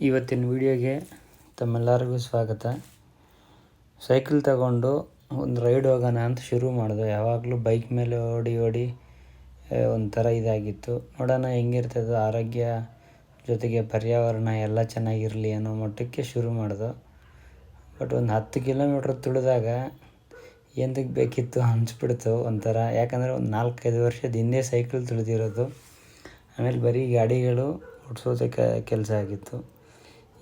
ಇವತ್ತಿನ ವಿಡಿಯೋಗೆ ತಮ್ಮೆಲ್ಲರಿಗೂ ಸ್ವಾಗತ. ಸೈಕಲ್ ತಗೊಂಡು ಒಂದು ರೈಡ್ ಹೋಗೋಣ ಅಂತ ಶುರು ಮಾಡಿದೆ. ಯಾವಾಗಲೂ ಬೈಕ್ ಮೇಲೆ ಓಡಿ ಒಂಥರ ಇದಾಗಿತ್ತು. ನೋಡೋಣ ಹೆಂಗಿರ್ತದೆ, ಆರೋಗ್ಯ ಜೊತೆಗೆ ಪರ್ಯಾವರಣ ಎಲ್ಲ ಚೆನ್ನಾಗಿರಲಿ ಅನ್ನೋ ಮಟ್ಟಕ್ಕೆ ಶುರು ಮಾಡಿದೆ. ಬಟ್ ಒಂದು 10 ಕಿಲೋಮೀಟ್ರ್ ತುಳಿದಾಗ ಎಂದಕ್ಕೆ ಬೇಕಿತ್ತು ಅನಿಸ್ಬಿಡ್ತು ಒಂಥರ. ಯಾಕಂದರೆ ಒಂದು 4-5 ವರ್ಷದ ಹಿಂದೆ ಸೈಕಲ್ ತುಳಿದಿರೋದು. ಆಮೇಲೆ ಬರೀ ಗಾಡಿಗಳು ಓಡಿಸೋದಕ್ಕೆ ಕೆಲಸ ಆಗಿತ್ತು.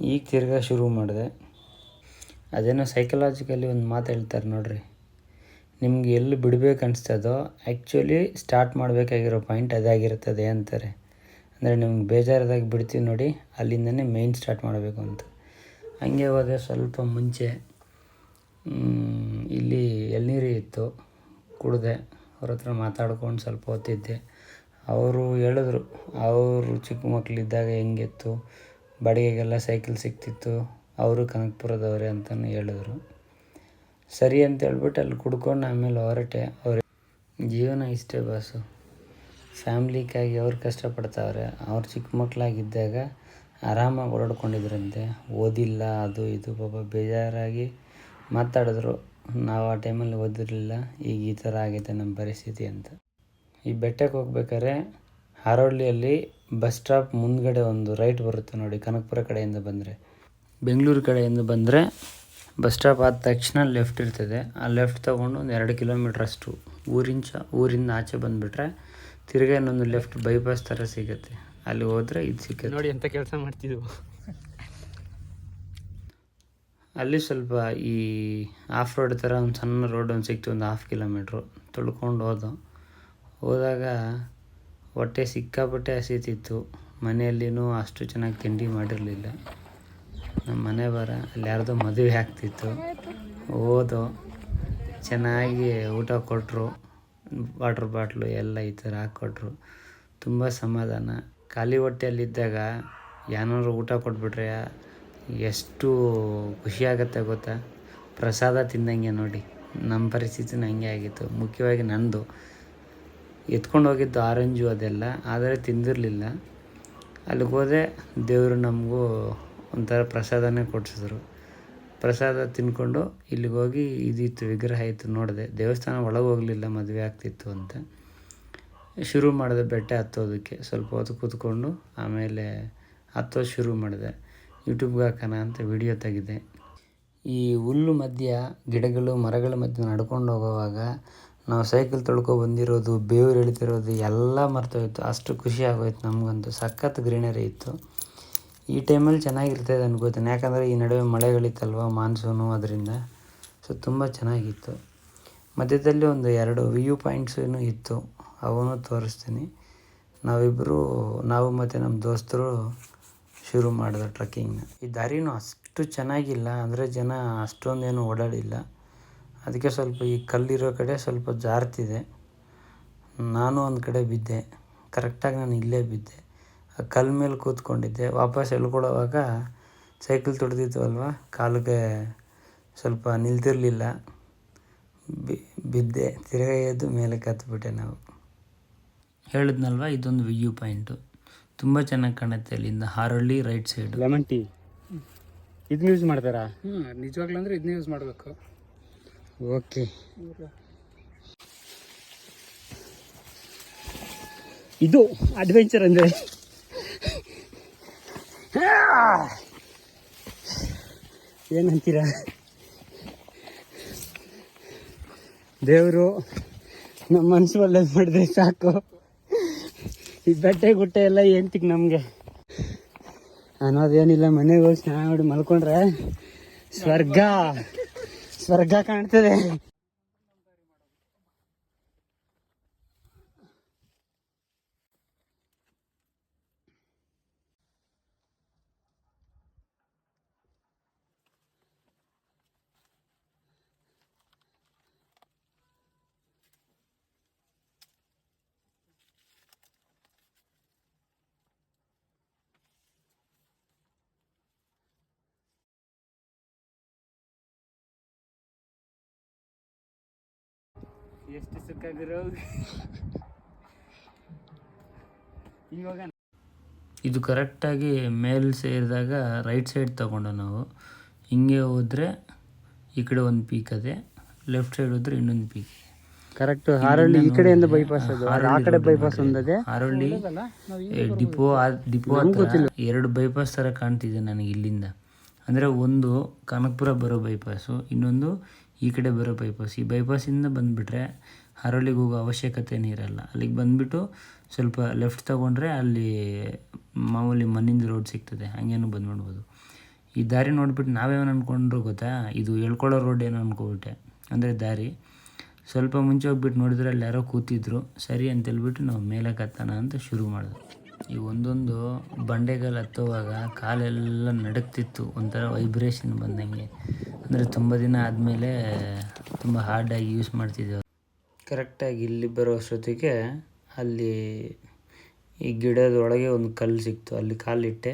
ಈಗ ತಿರ್ಗಾ ಶುರು ಮಾಡಿದೆ. ಅದೇನೋ ಸೈಕಲಾಜಿಕಲಿ ಒಂದು ಮಾತು ಹೇಳ್ತಾರೆ ನೋಡ್ರಿ, ನಿಮ್ಗೆ ಎಲ್ಲಿ ಬಿಡಬೇಕು ಅನಿಸ್ತದೋ ಆ್ಯಕ್ಚುಲಿ ಸ್ಟಾರ್ಟ್ ಮಾಡಬೇಕಾಗಿರೋ ಪಾಯಿಂಟ್ ಅದಾಗಿರ್ತದೆ ಅಂತಾರೆ. ಅಂದರೆ ನಿಮ್ಗೆ ಬೇಜಾರದಾಗ ಬಿಡ್ತೀವಿ ನೋಡಿ, ಅಲ್ಲಿಂದನೇ ಮೇಯ್ನ್ ಸ್ಟಾರ್ಟ್ ಮಾಡಬೇಕು ಅಂತ. ಹಂಗೆ ಹೋದೆ. ಸ್ವಲ್ಪ ಮುಂಚೆ ಇಲ್ಲಿ ಎಳ್ನೀರು ಇತ್ತು, ಕುಡಿದೆ. ಅವ್ರ ಹತ್ರ ಮಾತಾಡ್ಕೊಂಡು ಸ್ವಲ್ಪ ಹೊತ್ತಿದ್ದೆ. ಅವರು ಹೇಳಿದ್ರು, ಅವರು ಚಿಕ್ಕ ಮಕ್ಕಳಿದ್ದಾಗ ಹೆಂಗಿತ್ತು, ಬಾಡಿಗೆಗೆಲ್ಲ ಸೈಕಲ್ ಸಿಗ್ತಿತ್ತು, ಅವರು ಕನಕಪುರದವರೇ ಅಂತಲೂ ಹೇಳಿದ್ರು. ಸರಿ ಅಂತ ಹೇಳ್ಬಿಟ್ಟು ಅಲ್ಲಿ ಕುಡ್ಕೊಂಡು ಆಮೇಲೆ ಹೊರಟೆ. ಅವ್ರ ಜೀವನ ಇಷ್ಟೇ ಬಾಸು, ಫ್ಯಾಮ್ಲಿಗಾಗಿ ಅವ್ರು ಕಷ್ಟಪಡ್ತಾವ್ರೆ. ಅವ್ರು ಚಿಕ್ಕ ಮಕ್ಕಳಾಗಿದ್ದಾಗ ಆರಾಮಾಗಿ ಓಡಾಡ್ಕೊಂಡಿದ್ರಂತೆ, ಓದಿಲ್ಲ ಅದು ಇದು ಪಾಪ ಬೇಜಾರಾಗಿ ಮಾತಾಡಿದ್ರು. ನಾವು ಆ ಟೈಮಲ್ಲಿ ಓದಿರಲಿಲ್ಲ, ಈಗ ಈ ಥರ ಆಗೈತೆ ನಮ್ಮ ಪರಿಸ್ಥಿತಿ ಅಂತ. ಈ ಬೆಟ್ಟಕ್ಕೆ ಹೋಗ್ಬೇಕಾದ್ರೆ ಹಾರೋಳ್ಳಿಯಲ್ಲಿ ಬಸ್ ಸ್ಟಾಪ್ ಮುಂದ್ಗಡೆ ಒಂದು ರೈಟ್ ಬರುತ್ತೆ ನೋಡಿ. ಕನಕಪುರ ಕಡೆಯಿಂದ ಬಂದರೆ, ಬೆಂಗಳೂರು ಕಡೆಯಿಂದ ಬಂದರೆ ಬಸ್ ಸ್ಟಾಪ್ ಆದ ತಕ್ಷಣ ಲೆಫ್ಟ್ ಇರ್ತದೆ. ಆ ಲೆಫ್ಟ್ ತೊಗೊಂಡು ಒಂದು 2 ಕಿಲೋಮೀಟ್ರಷ್ಟು ಊರಿಂದ ಆಚೆ ಬಂದುಬಿಟ್ರೆ ತಿರ್ಗಾ ಇನ್ನೊಂದು ಲೆಫ್ಟ್ ಬೈಪಾಸ್ ಥರ ಸಿಗುತ್ತೆ. ಅಲ್ಲಿ ಹೋದರೆ ಇದು ಸಿಗುತ್ತೆ ನೋಡಿ ಎಂಥ ಕೆಲಸ ಮಾಡ್ತಿದ್ವು. ಅಲ್ಲಿ ಸ್ವಲ್ಪ ಈ ಆಫ್ ರೋಡ್ ಥರ ಒಂದು ಸಣ್ಣ ರೋಡ್ ಒಂದು ಸಿಕ್ತು, ಒಂದು 1/2 ಕಿಲೋಮೀಟ್ರು ತುಳ್ಕೊಂಡು ಹೋದಾಗ ಹೊಟ್ಟೆ ಸಿಕ್ಕಾಪಟ್ಟೆ ಹಸಿತಿತ್ತು. ಮನೆಯಲ್ಲಿನೂ ಅಷ್ಟು ಚೆನ್ನಾಗಿ ತಿಂಡಿ ಮಾಡಿರಲಿಲ್ಲ. ನಮ್ಮ ಮನೆ ಬರ ಅಲ್ಲಿ ಯಾರ್ದೋ ಮದುವೆ ಆಗ್ತಿತ್ತು. ಚೆನ್ನಾಗಿ ಊಟ ಕೊಟ್ಟರು, ವಾಟ್ರ್ ಬಾಟ್ಲು ಎಲ್ಲ ಈ ಥರ ಹಾಕ್ಕೊಟ್ರು. ತುಂಬ ಸಮಾಧಾನ. ಖಾಲಿ ಹೊಟ್ಟೆಯಲ್ಲಿದ್ದಾಗ ಏನಾದ್ರು ಊಟ ಕೊಟ್ಬಿಟ್ರೆ ಎಷ್ಟು ಖುಷಿಯಾಗತ್ತೆ ಗೊತ್ತಾ. ಪ್ರಸಾದ ತಿಂದಂಗೆ ನೋಡಿ. ನಮ್ಮ ಪರಿಸ್ಥಿತಿನೂ ಹಂಗೆ ಆಗಿತ್ತು. ಮುಖ್ಯವಾಗಿ ನಂದು ಎತ್ಕೊಂಡು ಹೋಗಿದ್ದು ಆರೆಂಜು ಅದೆಲ್ಲ, ಆದರೆ ತಿಂದಿರಲಿಲ್ಲ. ಅಲ್ಲಿಗೆ ಹೋದೆ, ದೇವರು ನಮಗೂ ಒಂಥರ ಪ್ರಸಾದನೇ ಕೊಡಿಸಿದ್ರು. ಪ್ರಸಾದ ತಿಂದ್ಕೊಂಡು ಇಲ್ಲಿಗೆ ಹೋಗಿ ಇದಿತ್ತು, ವಿಗ್ರಹ ಇತ್ತು, ನೋಡಿದೆ. ದೇವಸ್ಥಾನ ಒಳಗೆ ಹೋಗಲಿಲ್ಲ, ಮದುವೆ ಆಗ್ತಿತ್ತು ಅಂತ. ಶುರು ಮಾಡಿದೆ ಬೆಟ್ಟ ಹತ್ತೋದಕ್ಕೆ. ಸ್ವಲ್ಪ ಹೊತ್ತು ಕೂತ್ಕೊಂಡು ಆಮೇಲೆ ಹತ್ತೋದು ಶುರು ಮಾಡಿದೆ. ಯೂಟ್ಯೂಬ್ಗೆ ಹಾಕೋಣ ಅಂತ ವಿಡಿಯೋ ತೆಗೆದೆ. ಈ ಹುಲ್ಲು ಮಧ್ಯ ಗಿಡಗಳು ಮರಗಳ ಮಧ್ಯೆ ನಡ್ಕೊಂಡು ಹೋಗೋವಾಗ ನಾವು ಸೈಕಲ್ ಬಂದಿರೋದು, ಬೇವ್ರು ಎಳಿತಿರೋದು ಎಲ್ಲ ಮರ್ತೋಯ್ತು. ಅಷ್ಟು ಖುಷಿ ಆಗೋಯ್ತು ನಮಗಂತೂ. ಸಖತ್ ಗ್ರೀನರಿ ಇತ್ತು. ಈ ಟೈಮಲ್ಲಿ ಚೆನ್ನಾಗಿರ್ತದೆ ಅನ್ಕೋತೀನಿ, ಯಾಕಂದರೆ ಈ ನಡುವೆ ಮಳೆಗಳಿತ್ತಲ್ವ, ಮಾನ್ಸೂನು, ಅದರಿಂದ ತುಂಬ ಚೆನ್ನಾಗಿತ್ತು. ಮಧ್ಯದಲ್ಲಿ ಒಂದು 2 ವ್ಯೂ ಪಾಯಿಂಟ್ಸೂ ಇತ್ತು, ಅವನು ತೋರಿಸ್ತೀನಿ. ನಾವು ಮತ್ತು ನಮ್ಮ ದೋಸ್ತರು ಶುರು ಮಾಡಿದೆ ಟ್ರಕ್ಕಿಂಗ್ನ. ಈ ದಾರಿನೂ ಅಷ್ಟು ಚೆನ್ನಾಗಿಲ್ಲ, ಅಂದರೆ ಜನ ಅಷ್ಟೊಂದೇನು ಓಡಾಡಿಲ್ಲ. ಅದಕ್ಕೆ ಸ್ವಲ್ಪ ಈ ಕಲ್ಲಿರೋ ಕಡೆ ಸ್ವಲ್ಪ ಜಾರ್ತಿದೆ. ನಾನು ಒಂದು ಕಡೆ ಬಿದ್ದೆ. ಕರೆಕ್ಟಾಗಿ ನಾನು ಇಲ್ಲೇ ಬಿದ್ದೆ. ಆ ಕಲ್ಲು ಮೇಲೆ ಕೂತ್ಕೊಂಡಿದ್ದೆ. ವಾಪಸ್ ಎಳ್ಕೊಳ್ಳೋವಾಗ ಸೈಕಲ್ ತುಳಿದಿದ್ವಲ್ವ, ಕಾಲಿಗೆ ಸ್ವಲ್ಪ ನಿಲ್ತಿರಲಿಲ್ಲ, ಬಿದ್ದೆ. ತಿರ್ಗಾ ಎದ್ದು ಮೇಲೆ ಕತ್ಬಿಟ್ಟೆ. ನಾವು ಹೇಳಿದ್ನಲ್ವ, ಇದೊಂದು ವ್ಯೂ ಪಾಯಿಂಟು, ತುಂಬ ಚೆನ್ನಾಗಿ ಕಾಣುತ್ತೆ ಅಲ್ಲಿಂದ. Harohalli right side. Lemon tea ಇದನ್ನ ಯೂಸ್ ಮಾಡ್ತಾರಾ? ನಿಜವಾಗ್ಲೂ ಅಂದರೆ ಇದನ್ನ ಯೂಸ್ ಮಾಡಬೇಕು. ಓಕೆ, ಇದು ಅಡ್ವೆಂಚರ್ ಅಂದರೆ. ಏನಂತೀರ? ದೇವರು ನಮ್ಮ ಮನಸ್ಸು ಒಳ್ಳೇದು ಮಾಡಿದ್ರೆ ಸಾಕು. ಈ ಬೆಟ್ಟೆ ಗುಟ್ಟೆ ಎಲ್ಲ ಏಂತಿಗೆ ನಮಗೆ ಅನ್ನೋದೇನಿಲ್ಲ. ಮನೆಗೆ ಹೋಗಿ ಸ್ನಾನ ಮಾಡಿ ಮಲ್ಕೊಂಡ್ರೆ ಸ್ವರ್ಗ ಕಾಣ್ತದೆ. ಎಷ್ಟು ಸುಖಾಗಿರೋ. ಇವಾಗ ಇದು ಕರೆಕ್ಟಾಗಿ ಮೇಲೆ ಸೇರಿದಾಗ ರೈಟ್ ಸೈಡ್ ತೊಗೊಂಡು ನಾವು ಹಿಂಗೆ ಹೋದರೆ ಈ ಕಡೆ ಒಂದು ಪೀಕ್ ಅದೇ, ಲೆಫ್ಟ್ ಸೈಡ್ ಹೋದರೆ ಇನ್ನೊಂದು ಪೀಕ್. ಕರೆಕ್ಟ್. ಹಾರೋಳ್ಳಿ ಈ ಕಡೆಯಿಂದ ಬೈಪಾಸ್ ಅದು, ಆ ಕಡೆ ಬೈಪಾಸ್ ಒಂದದೆ. ಹಾರೋಳ್ಳಿ ಡಿಪೋ ಹತ್ರ 2 ಬೈಪಾಸ್ ಥರ ಕಾಣ್ತಿದೆ ನನಗೆ ಇಲ್ಲಿಂದ. ಅಂದರೆ ಒಂದು ಕನಕಪುರ ಬರೋ ಬೈಪಾಸು, ಇನ್ನೊಂದು ಈ ಕಡೆ ಬರೋ ಬೈಪಾಸ್. ಈ ಬೈಪಾಸಿಂದ ಬಂದುಬಿಟ್ರೆ ಹಾರೋಳ್ಳಿಗೆ ಹೋಗೋ ಅವಶ್ಯಕತೆನೇ ಇರಲ್ಲ. ಅಲ್ಲಿಗೆ ಬಂದುಬಿಟ್ಟು ಸ್ವಲ್ಪ ಲೆಫ್ಟ್ ತೊಗೊಂಡ್ರೆ ಅಲ್ಲಿ ಮಾಮೂಲಿ ಮಣ್ಣಿಂದ ರೋಡ್ ಸಿಗ್ತದೆ, ಹಂಗೇನು ಬಂದ್ಬಿಡ್ಬೋದು. ಈ ದಾರಿ ನೋಡ್ಬಿಟ್ಟು ನಾವೇನು ಅಂದ್ಕೊಂಡ್ರು ಗೊತ್ತಾ, ಇದು ಎಳ್ಕೊಳ್ಳೋ ರೋಡ್ ಏನೋ ಅಂದ್ಕೊಬಿಟ್ಟೆ. ಅಂದರೆ ದಾರಿ ಸ್ವಲ್ಪ ಮುಂಚೆ ಹೋಗ್ಬಿಟ್ಟು ನೋಡಿದ್ರೆ ಅಲ್ಲಿ ಯಾರೋ ಕೂತಿದ್ರು, ಸರಿ ಅಂತೇಳ್ಬಿಟ್ಟು ನಾವು ಮೇಲೆ ಹತ್ತೋಣ ಅಂತ ಶುರು ಮಾಡಿದ್ವಿ. ಈ ಒಂದೊಂದು ಬಂಡೆಗಳು ಹತ್ತುವಾಗ ಕಾಲೆಲ್ಲ ನಡುಕ್ತಿತ್ತು, ಒಂಥರ ವೈಬ್ರೇಷನ್ ಬಂದಂಗೆ. ಅಂದರೆ ತುಂಬ ದಿನ ಆದಮೇಲೆ ತುಂಬ ಹಾರ್ಡಾಗಿ ಯೂಸ್ ಮಾಡ್ತಿದ್ದೆವು. ಕರೆಕ್ಟಾಗಿ ಇಲ್ಲಿ ಬರೋ ಅಷ್ಟೊತ್ತಿಗೆ ಅಲ್ಲಿ ಈ ಗಿಡದೊಳಗೆ ಒಂದು ಕಲ್ಲು ಸಿಕ್ತು, ಅಲ್ಲಿ ಕಾಲಿಟ್ಟೆ.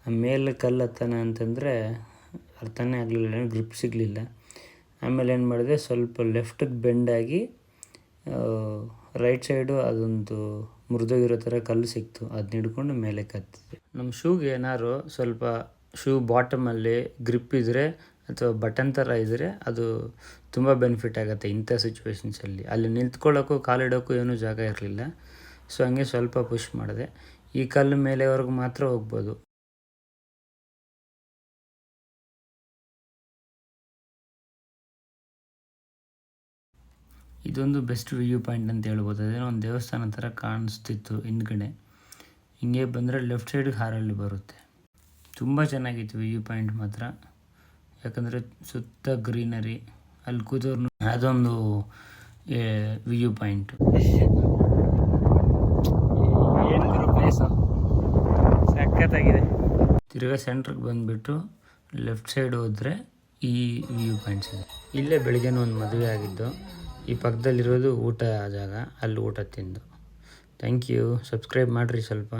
ಆಮೇಲೆ ಕಲ್ಲು ಹತ್ತೋಣ ಅಂತಂದರೆ ಅರ್ಥನೇ ಆಗಲಿಲ್ಲ, ಗ್ರಿಪ್ ಸಿಗಲಿಲ್ಲ. ಆಮೇಲೆ ಏನು ಮಾಡಿದೆ, ಸ್ವಲ್ಪ ಲೆಫ್ಟಿಗೆ ಬೆಂಡಾಗಿ ರೈಟ್ ಸೈಡು ಅದೊಂದು ಮುರಿದೋಗಿರೋ ಥರ ಕಲ್ಲು ಸಿಕ್ತು, ಅದನ್ನ ಹಿಡ್ಕೊಂಡು ಮೇಲೆ ಹತ್ತಿದೆ. ನಮ್ಮ ಶೂಗೆ ಏನಾದ್ರು ಸ್ವಲ್ಪ ಶೂ ಬಾಟಮಲ್ಲಿ ಗ್ರಿಪ್ ಇದ್ದರೆ ಅಥವಾ ಬಟನ್ ಥರ ಇದ್ದರೆ ಅದು ತುಂಬ ಬೆನಿಫಿಟ್ ಆಗುತ್ತೆ ಇಂಥ ಸಿಚುವೇಶನ್ಸಲ್ಲಿ. ಅಲ್ಲಿ ನಿಂತ್ಕೊಳ್ಳೋಕ್ಕೂ ಕಾಲಿಡೋಕ್ಕೂ ಏನೂ ಜಾಗ ಇರಲಿಲ್ಲ. ಸೊ ಹಂಗೆ ಸ್ವಲ್ಪ ಪುಷ್ ಮಾಡಿದೆ. ಈ ಕಲ್ಲು ಮೇಲೆವರೆಗೂ ಮಾತ್ರ ಹೋಗ್ಬೋದು. ಇದೊಂದು ಬೆಸ್ಟ್ ವ್ಯೂ ಪಾಯಿಂಟ್ ಅಂತ ಹೇಳ್ಬೋದು. ಅದೇನೋ ಒಂದು ದೇವಸ್ಥಾನ ಥರ ಕಾಣಿಸ್ತಿತ್ತು ಹಿಂದ್ಗಡೆ. ಹಿಂಗೆ ಬಂದರೆ ಲೆಫ್ಟ್ ಸೈಡ್ಗೆ ಹಾರೋಳ್ಳಿ ಬರುತ್ತೆ. ತುಂಬ ಚೆನ್ನಾಗಿತ್ತು ವ್ಯೂ ಪಾಯಿಂಟ್ ಮಾತ್ರ, ಯಾಕಂದರೆ ಸುತ್ತ ಗ್ರೀನರಿ, ಅಲ್ಲಿ ಕೂತವ್ರು ಅದೊಂದು ವ್ಯೂ ಪಾಯಿಂಟು. ಸಖತ್ತಾಗಿದೆ. ತಿರ್ಗಾ ಸೆಂಟ್ರಿಗೆ ಬಂದುಬಿಟ್ಟು ಲೆಫ್ಟ್ ಸೈಡ್ ಹೋದರೆ ಈ ವ್ಯೂ ಪಾಯಿಂಟ್ಸ್ ಇದೆ. ಇಲ್ಲೇ ಬೆಳಗ್ಗೆನೂ ಒಂದು ಮದುವೆ ಆಗಿದ್ದು. ಈ ಪಕ್ಕದಲ್ಲಿರೋದು ಊಟ ಜಾಗ, ಅಲ್ಲಿ ಊಟ ತಿಂದು. Thank you. ಸಬ್ಸ್ಕ್ರೈಬ್ ಮಾಡಿರಿ ಸ್ವಲ್ಪ.